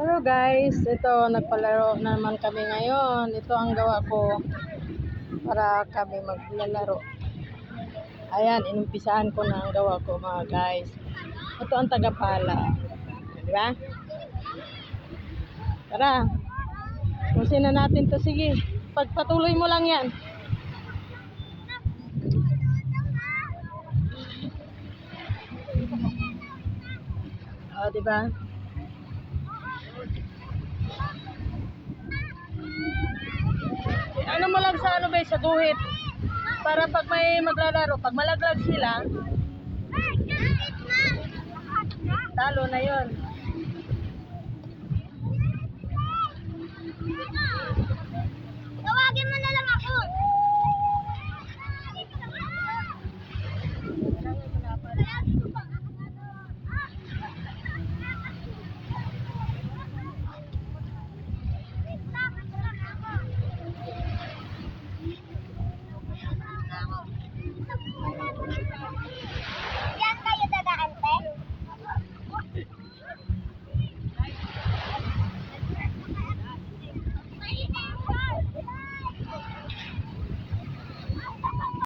Hello guys, ito nagpalaro na naman kami ngayon. Ito ang gawa ko para kami maglalaro. Ayan, inumpisahan ko na ang gawa ko mga guys. Ito ang tagapala. Di ba? Tara. Pusin na natin to. Sige. Pagpatuloy mo lang yan. Di ba? Ano mo lang sa ano ba sa guhit para pag may maglalaro, pag malaglag sila, talo na yon.